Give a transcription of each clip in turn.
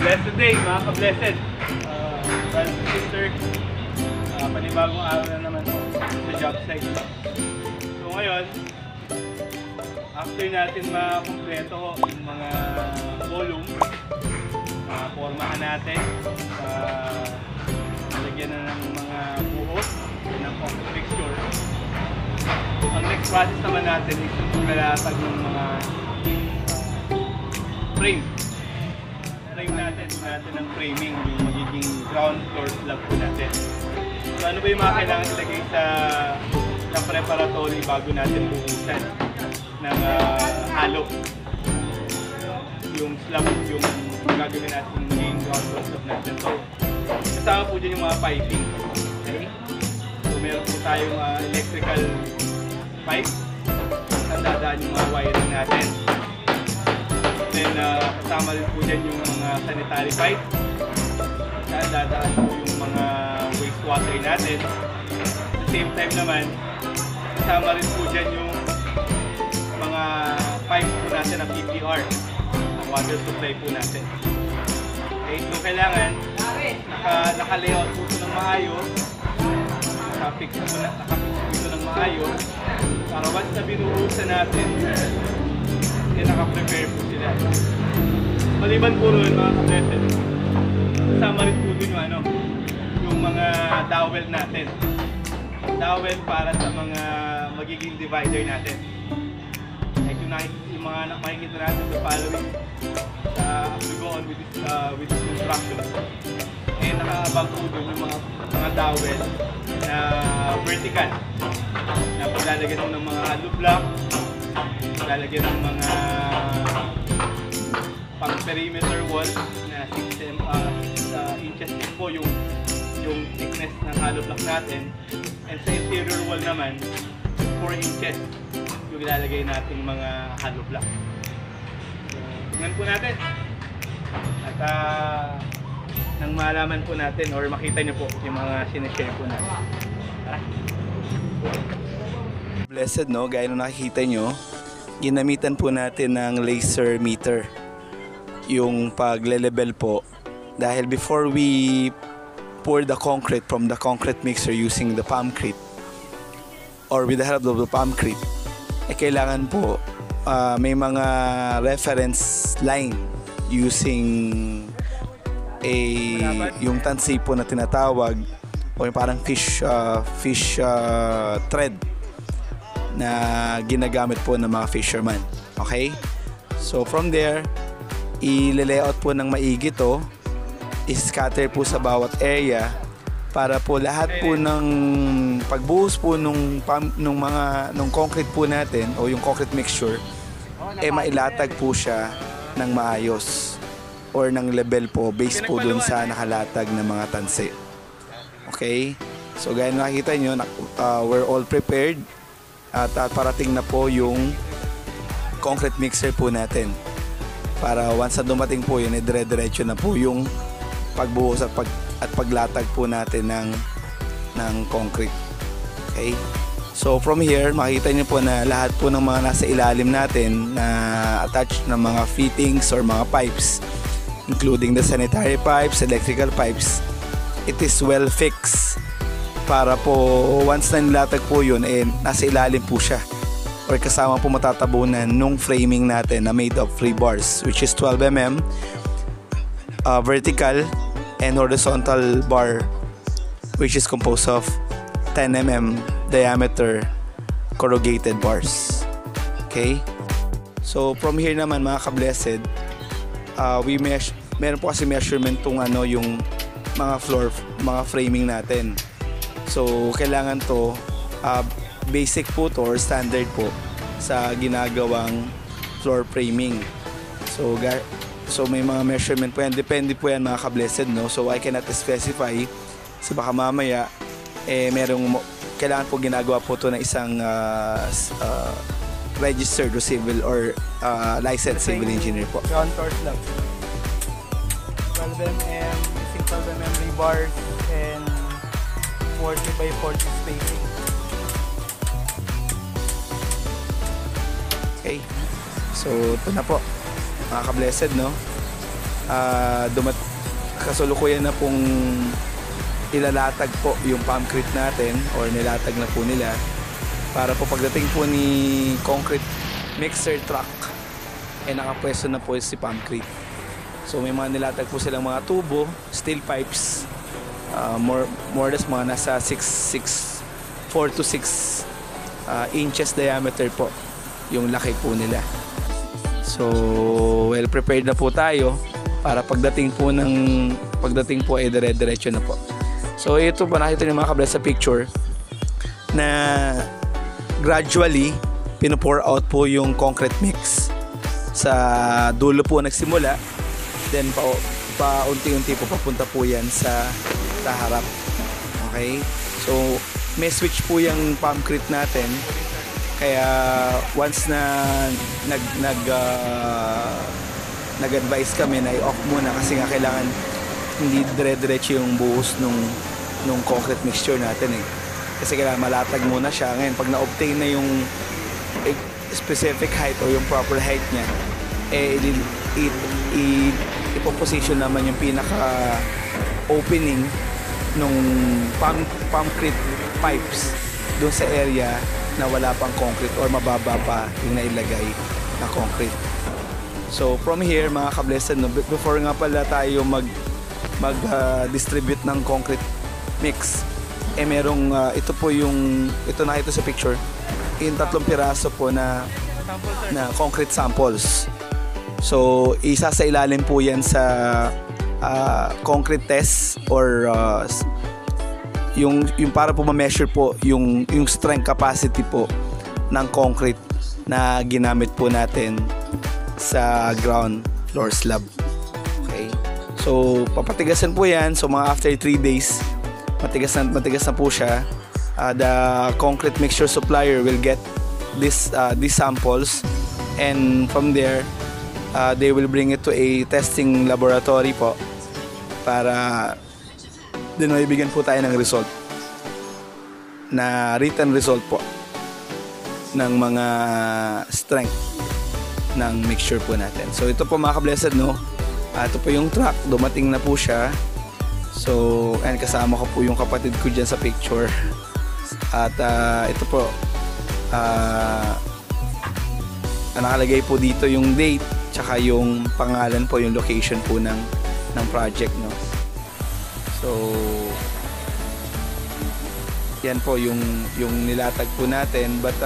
Blessed day mga ka-blessed. Brothers and sisters, panibagong araw na naman po sa job site. So ngayon, after natin makumpleto yung mga volume, formahan natin, lagyan na ng mga buhos, ng concrete mixture. Ang next process naman natin is yung paglalatag ng mga frame. Frame natin ng framing, yung magiging ground floor slab po natin. So ano ba yung mga kailangan ilagay sa preparatory bago natin buhusan ng halo? Yung slab, yung gagawin natin magiging ground floor slab natin. So kasama po dyan yung mga piping. Okay? So meron po tayong electrical pipe. Saan dadaan yung mga wiring natin. Then kasama rin po dyan yung mga sanitary pipe. Saan dadaan po yung mga wastewater natin. At the same time naman, kasama rin po dyan yung mga pipe po natin ng PPR, ang water supply po natin. Okay, so kailangan naka-layout po ito ng maayos, naka-fix po ito ng maayos, para once na binuhusan natin, naka-prepare po sila. Maliban po rin mga ka-blessed, kasama rin po din yung mga dowel natin. Dowel para sa mga magiging divider natin. Like yung mga makikita natin sa following, as we go on with this construction. Eh nakaabang po doon yung mga dowel na vertical. Na paglalagyan mo ng mga hollow block, lalagyan ng mga pang perimeter wall na 6 inches po yung thickness ng hollow block natin, and sa interior wall naman 4 inches yung ilalagay nating mga hollow block. So, tingnan po natin at nang malaman po natin or makita nyo po yung mga sinishare po natin. Tara! Blessed, no? Gaya nung nakikita nyo, ginamitan po natin ng laser meter yung pagle-level po, dahil before we pour the concrete from the concrete mixer using the palmcrete or with the help of the palmcrete, kailangan po may mga reference line using yung tansi po na tinatawag o yung parang fish thread na ginagamit po ng mga fisherman. Okay? So from there, i-layout po ng maigi to, i-scatter po sa bawat area para po lahat po ng pagbuhos po nung concrete po natin o yung concrete mixture, mailatag po siya ng maayos or ng level po based po dun sa nakalatag ng mga tansi. Okay? So gaya na nakikita nyo, we're all prepared. At parating na po yung concrete mixer po natin para once na dumating po yun, dire-diretso na po yung pagbuhos at paglatag po natin ng concrete. Okay? So from here, makikita nyo po na lahat po ng mga nasa ilalim natin na attached na mga fittings or mga pipes, including the sanitary pipes, electrical pipes, it is well fixed para po once na nilatag po yun, nasa ilalim po siya or kasama po matatabunan nung framing natin na made of rebars, which is 12 mm vertical and horizontal bar, which is composed of 10 mm diameter corrugated bars. Okay? So from here naman mga ka-blessed, meron po kasi measurement tong yung mga framing natin. So kailangan to basic po to or standard po sa ginagawang floor framing. So may mga measurement po yan, depende po yan mga ka-blessed, no? So I cannot specify kasi baka mamaya kailangan po ginagawa po to ng isang registered or civil or licensed civil engineer po. Ground floor slab 12 mm, using 12 mm rebars and 40 by 40 spacing. Okay. So ito na po mga ka-blessed, no? Kasulukuyan na pong ilalatag po yung pumpcrete natin or nilatag na po nila para po pagdating po ni concrete mixer truck nakapwesto na po si pumpcrete. So may mga nilatag po silang mga tubo, steel pipes, more or less mga nasa 4 to 6 inches diameter po yung laki po nila. So well prepared na po tayo para pagdating po ay dire-diretso na po. So ito po nakita niyo mga kabless sa picture na gradually pino-pour out po yung concrete mix. Sa dulo po nagsimula, then paunti-unti po papunta po yan sa harap. Okay? So may switch po yung pumpcrete natin. Kaya once na nag-advise kami na i-off muna kasi nga kailangan hindi dire-diretso yung buhos nung concrete mixture natin eh. Kasi kailangan malatag muna siya. Ngayon pag na-obtain na yung specific height o yung proper height niya, ipoposition naman yung pinaka opening nung pumpcrete pipes doon sa area na wala pang concrete or mababa pa yung nailagay na concrete. So from here mga kablesan, before nga pala tayo mag-distribute ng concrete mix, merong ito nakita sa picture, yung 3 piraso po na concrete samples. So isa sa ilalim po yan sa concrete test or yung para po ma-measure po yung strength capacity po ng concrete na ginamit po natin sa ground floor slab. Okay? So papatigasan po yan. So mga after 3 days matigas na po siya. The concrete mixture supplier will get these samples, and from there they will bring it to a testing laboratory po para din maibigyan po tayo ng result na written result po ng mga strength ng mixture po natin. So ito po mga ka-blessed, no? Ito po yung truck, dumating na po siya. So and kasama ko po yung kapatid ko dyan sa picture. At ito po nakalagay po dito yung date tsaka yung pangalan po, yung location po ng project, no? So yan po yung nilatag po natin, but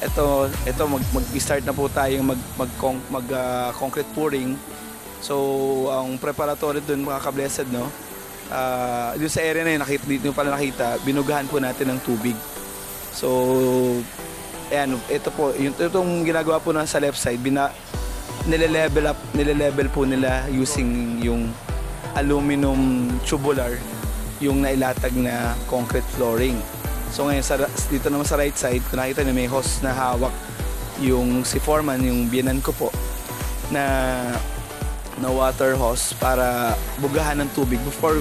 ito mag-start na po tayong mag concrete pouring. So ang preparatory doon mga ka-blessed, no, doon sa area na yun, dito pala nakita, binugahan po natin ng tubig. So ayan, ito po itong ginagawa po na sa left side, nile-level po nila using yung aluminum tubular yung nailatag na concrete flooring. So ngayon dito naman sa right side, kung nakita niyo may hose na hawak yung si foreman, yung biyanan ko po, na water hose para bugahan ng tubig before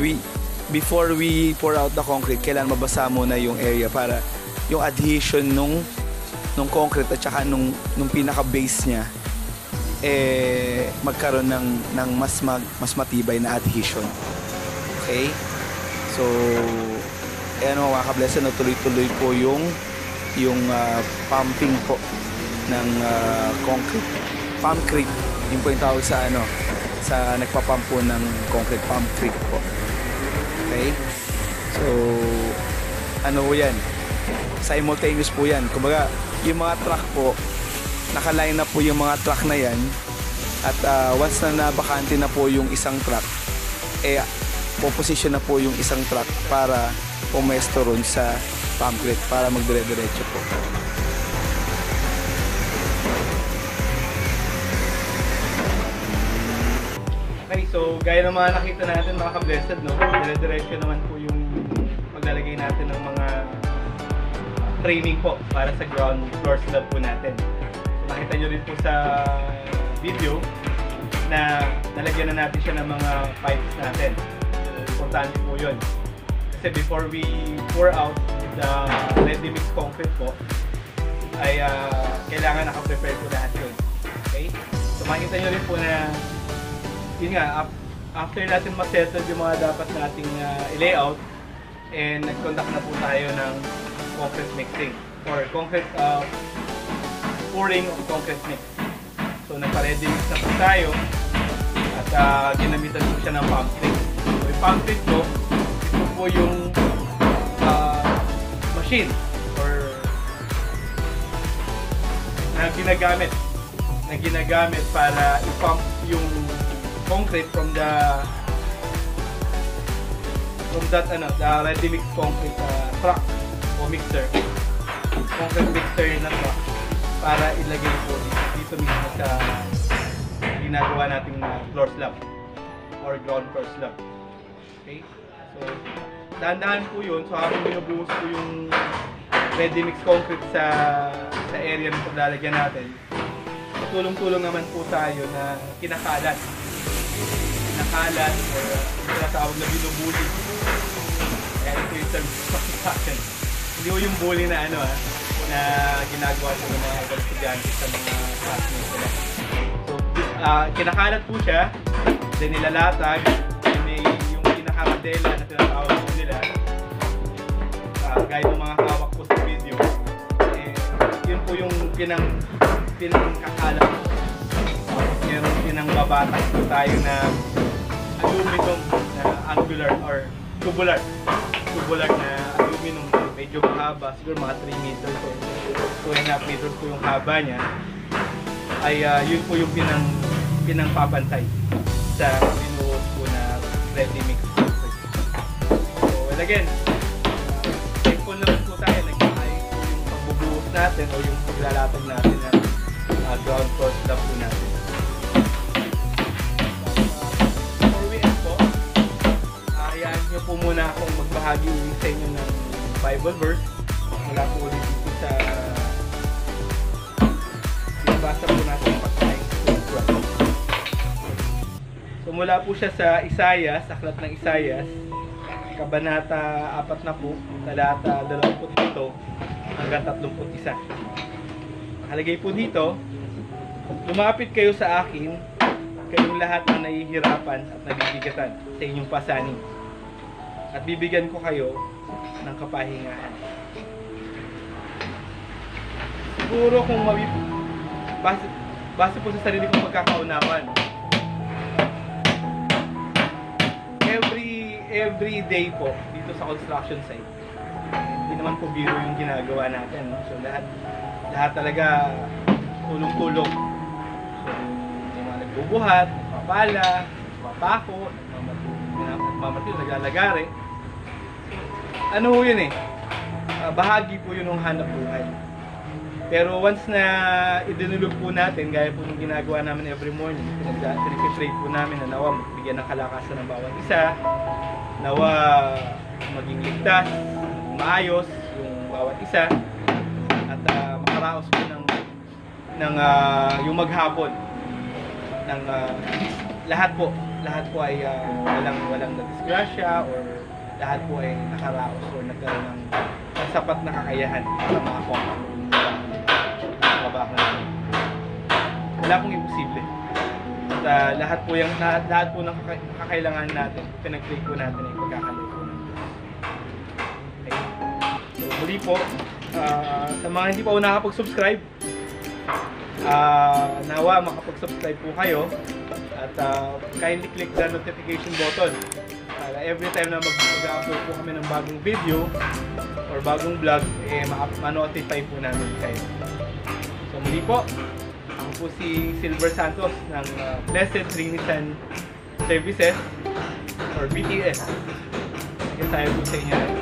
we pour out the concrete. Kailangan mabasa muna yung area para yung adhesion nung concrete at saka nung pinaka base niya magkaroon ng mas matibay na adhesion. Okay? So ayan mga ka-blessed, no, tuloy-tuloy po yung pumping po ng pumpcrete. Yung po yung tawag sa nagpapump po ng concrete, pumpcrete po. Okay? So po yan, simultaneous po yan. Kumbaga yung mga truck po, nakaline na po yung mga truck na yan, at once na nabakante na po yung isang truck, po-position na po yung isang truck para pumesto ron sa pumpcrete para magdire-diretso po. Okay, so gaya ng mga nakita natin mga ka-blessed, no, dire-diretso naman po yung maglalagay natin ng mga framing po para sa ground floor slab po natin. So, nakita nyo rin po sa video na nalagyan na natin siya ng mga pipes natin. Importante po yun. Kasi before we pour out the ready mix concrete po, ay kailangan naka-prepare po lahat yun. Okay? So makikita nyo rin po na yun nga, after natin ma-settle yung mga dapat nating i-layout, and nag-conduct na po tayo ng concrete mixing or concrete pouring of concrete mix. So nagpa-ready mix na po tayo at ginamitan po siya ng concrete. So yung concrete po, ito po yung machine or na ginagamit para i-pump yung concrete from that the ready mix concrete truck o mixer, concrete mixer na truck, para ilagay po dito mismo sa ginagawa nating floor slab or ground floor slab. Okay, so dahan-dahan po yun. So habang binubuhos po yung ready mix concrete sa area na paglalagyan natin, tulong-tulong naman po tayo na kinakalat o tinatawag na binubuli. Kaya ito yung service sa akin. Hindi ko yung bully na na ginagawa po ng mga ibang estudyante sa mga classmates nila. So kinakalat po siya, then nilalatag, then may yung pinakamadela na tinatawag po nila, gaya ng mga hawak po sa video, yun po yung pinangkakalat. Meron pinangbabatak po tayo na aluminum na angular or tubular na aluminum, medyo mahaba, siguro mga 3 meters or 2.5 meters po yung haba niya, ay yun po yung pinangpapantay sa binuhos po na ready mix. So well, again, thankful naman po tayo, nag-ayos po yung pagbubuhos natin o yung paglalatag natin ng ground floor slab po natin. Nyo po muna akong magbahagi ulit sa inyo ng Bible verse mula po ulit dito sa binabasa po natin ang pagkain sa 12. So mula po siya sa Isaias, aklat ng Isaias, kabanata 4 na po, talata 27 hanggang 31. Nakalagay po dito, lumapit kayo sa akin, kayong lahat na nahihirapan at nabibigatan sa inyong pasanin, at bibigyan ko kayo ng kapahingahan. Siguro kung base po sa sarili kong pagkakaunawan, every day po dito sa construction site, hindi naman po biro yung ginagawa natin, no? So lahat talaga tulong-tulong. So may mga nagbubuhat, nagpapala, nagpapako, nagmamartil, naglalagari. Ano yun bahagi po yun ng hanap buhay. Pero once na idinulog po natin, gaya po ng ginagawa namin every morning, pinag-pray po namin na nawa bigyan ng kalakasan ng bawat isa, nawa maging ligtas, maayos yung bawat isa, at makaraos po ng yung maghapon ng lahat po ay walang nadisgrasya, or lahat po ay nakaraos or nagkaroon ng sapat na kakayahan para makakuha ng trabaho natin. Wala pong imposible. At lahat po ng kakailangan natin, pinag-pray po natin ay pagkakaloy po natin. Okay. So muli po, sa mga hindi pa po nakapag-subscribe, nawa makapag-subscribe po kayo, at kindly click the notification button para every time na mag-upload po kami ng bagong video or bagong vlog, ma-notify po namin kayo. So muli po, ako po si Santos ng Blessed Trinisan Services or BTS. Kasi tayo po sa inyo.